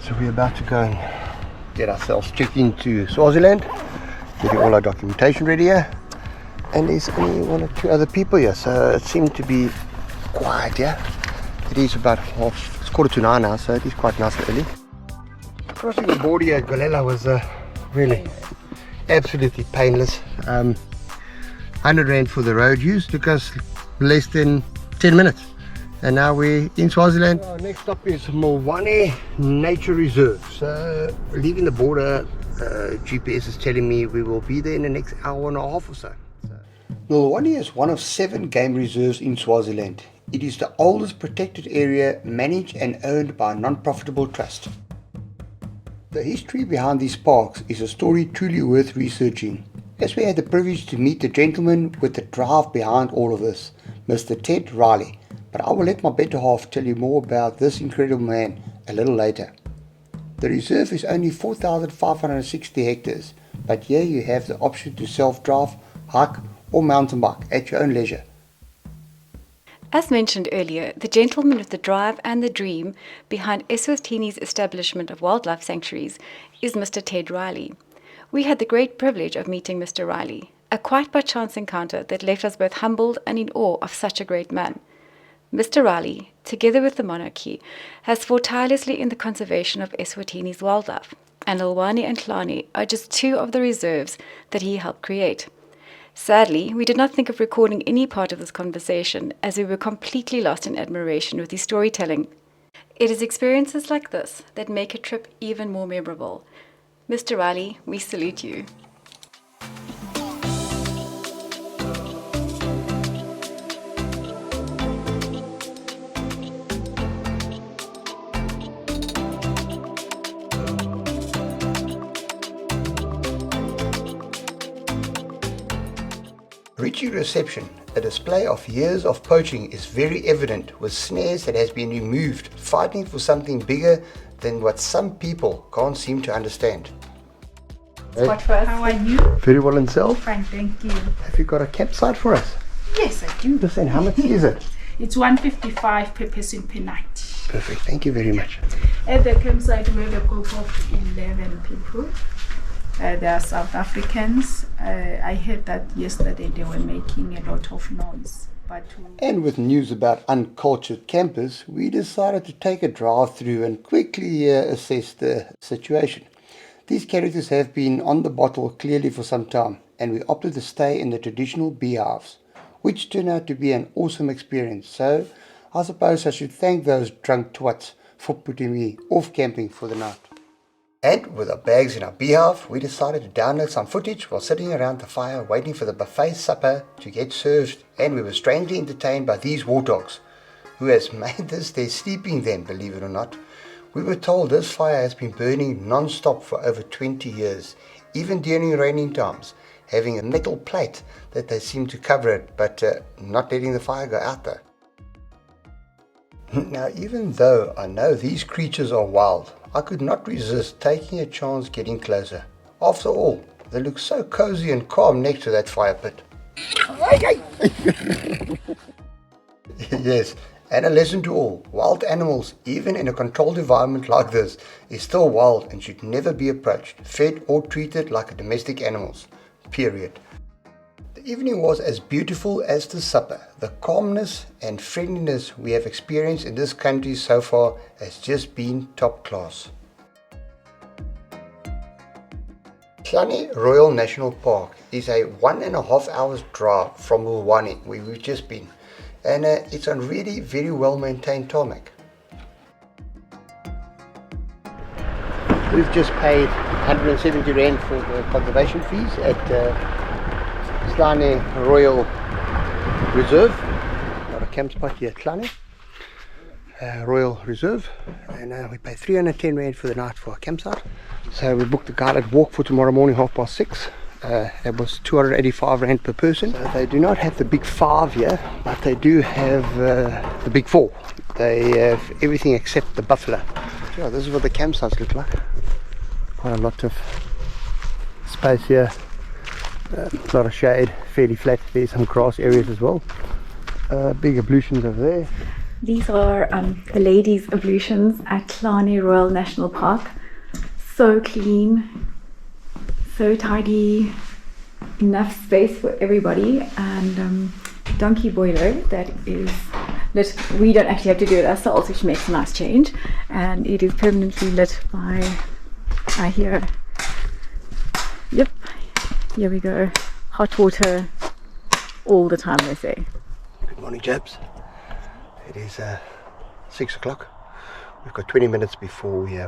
So we're about to go and get ourselves checked into Swaziland, getting all our documentation ready here. And there's only one or two other people here, so it seemed to be quiet here. It is about it's 8:45 now, so it is quite nice and early. Crossing the border here at Golela was really absolutely painless. 100 Rand for the road use, took us less than 10 minutes. And now we're in Swaziland. Our next stop is Mlilwane Nature Reserve. So leaving the border, GPS is telling me we will be there in the next hour and a half or so. Mlilwane is one of 7 game reserves in Swaziland. It is the oldest protected area managed and owned by a non-profitable trust. The history behind these parks is a story truly worth researching. As we had the privilege to meet the gentleman with the drive behind all of this, Mr. Ted Riley. But I will let my better half tell you more about this incredible man a little later. The reserve is only 4,560 hectares, but here you have the option to self-drive, hike or mountain bike at your own leisure. As mentioned earlier, the gentleman with the drive and the dream behind INEswatini's establishment of wildlife sanctuaries is Mr. Ted Riley. We had the great privilege of meeting Mr. Riley, a quite by chance encounter that left us both humbled and in awe of such a great man. Mr. Riley, together with the monarchy, has fought tirelessly in the conservation of Eswatini's wildlife, and Mlilwane and Hlane are just 2 of the reserves that he helped create. Sadly, we did not think of recording any part of this conversation as we were completely lost in admiration with his storytelling. It is experiences like this that make a trip even more memorable. Mr. Riley, we salute you. Richie reception, a display of years of poaching, is very evident with snares that has been removed, fighting for something bigger than what some people can't seem to understand. What for us? How are you? Very well, and self? Fine, thank you. Have you got a campsite for us? Yes, I do. And how much is it? It's 155 per person per night. Perfect, thank you very much. At the campsite we have a group of 11 people. They are South Africans. I heard that yesterday they were making a lot of noise. And with news about uncultured campers, we decided to take a drive through and quickly assess the situation. These characters have been on the bottle clearly for some time, and we opted to stay in the traditional beehives, which turned out to be an awesome experience. So I suppose I should thank those drunk twats for putting me off camping for the night. And with our bags in our beehive, we decided to download some footage while sitting around the fire waiting for the buffet supper to get served, and we were strangely entertained by these warthogs, who has made this their sleeping den, believe it or not. We were told this fire has been burning non-stop for over 20 years, even during raining times, having a metal plate that they seem to cover it, but not letting the fire go out though. Now, even though I know these creatures are wild, I could not resist taking a chance getting closer. After all, they look so cozy and calm next to that fire pit. Yes, and a lesson to all, wild animals, even in a controlled environment like this, is still wild and should never be approached, fed or treated like domestic animals. Period. The evening was as beautiful as the supper. The calmness and friendliness we have experienced in this country so far has just been top class. Hlane Royal National Park is a 1.5 hours drive from Mlilwane, where we've just been, and it's on really very well maintained tarmac. We've just paid 170 Rand for the conservation fees at Hlane Royal Reserve. Got a campsite here at Hlane Royal Reserve, and we paid 310 Rand for the night for our campsite. So we booked a guided walk for tomorrow morning 6:30. It was 285 Rand per person. So they do not have the big 5 here, but they do have the big 4. They have everything except the buffalo. So this is what the campsites look like. Quite a lot of space here. A lot of shade, fairly flat. There's some grass areas as well. Big ablutions over there. These are the ladies' ablutions at Hlane Royal National Park. So clean, so tidy, enough space for everybody, and donkey boiler that is lit. We don't actually have to do it ourselves, which makes a nice change, and it is permanently lit by here. Yep, here we go. Hot water all the time, they say. Good morning, chaps. It is 6 o'clock. We've got 20 minutes before we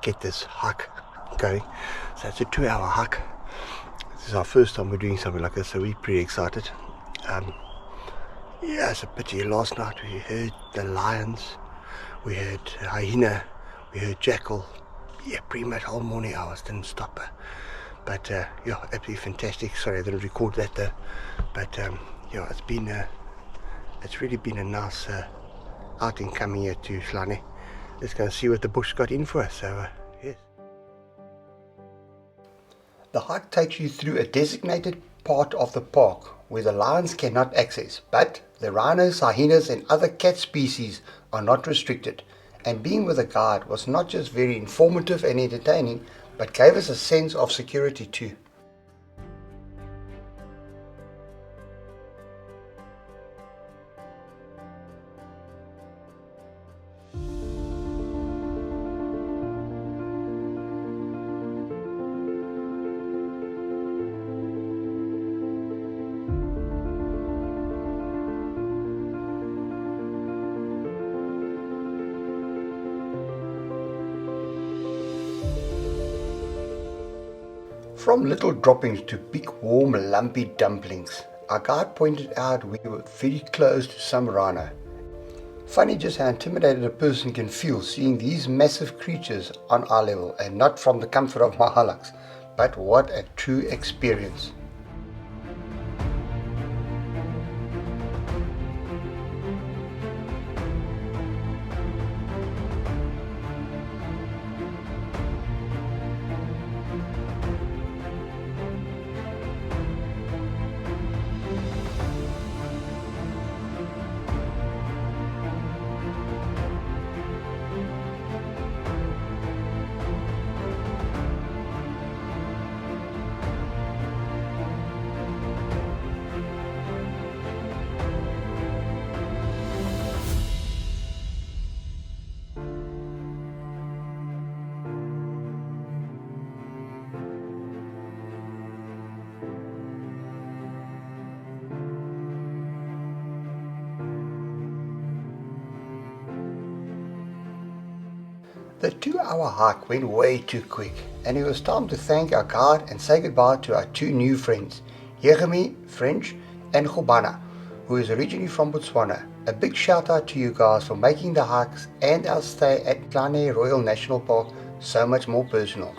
get this hike going. So it's a 2-hour hike. This is our first time we're doing something like this, so we're pretty excited. Yeah, it's a pity. Last night we heard the lions, we heard hyena, we heard jackal. Yeah, pretty much whole morning hours didn't stop. But yeah, absolutely fantastic. Sorry, I didn't record that though. But yeah, it's really been a nice outing coming here to Hlane. Let's go and see what the bush got in for us. So yes. The hike takes you through a designated part of the park where the lions cannot access, but the rhinos, hyenas and other cat species are not restricted. And being with a guide was not just very informative and entertaining, but gave us a sense of security too. From little droppings to big warm lumpy dumplings, our guide pointed out we were very close to some rhino. Funny just how intimidated a person can feel seeing these massive creatures on our level and not from the comfort of my hillocks, but what a true experience. The 2-hour hike went way too quick, and it was time to thank our guide and say goodbye to our 2 new friends, Jeremy, French, and Gobana, who is originally from Botswana. A big shout out to you guys for making the hikes and our stay at Hlane Royal National Park so much more personal.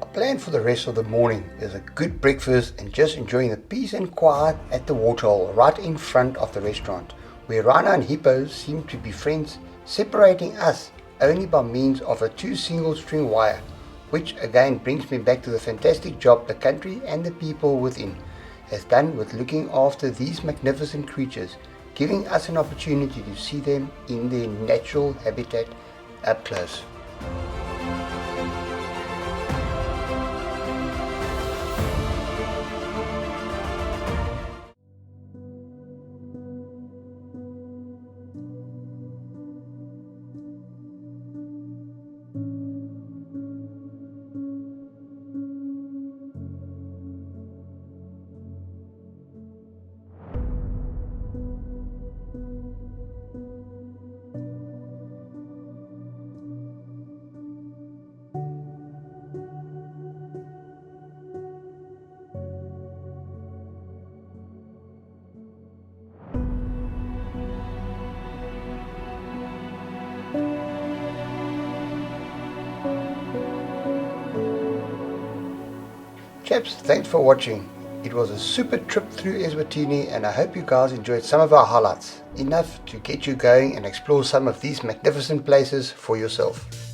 Our plan for the rest of the morning is a good breakfast and just enjoying the peace and quiet at the Waterhole right in front of the restaurant, where rhino and hippos seem to be friends, separating us only by means of a 2 single string wire, which again brings me back to the fantastic job the country and the people within has done with looking after these magnificent creatures, giving us an opportunity to see them in their natural habitat up close. Chaps, thanks for watching. It was a super trip through Eswatini and I hope you guys enjoyed some of our highlights, enough to get you going and explore some of these magnificent places for yourself.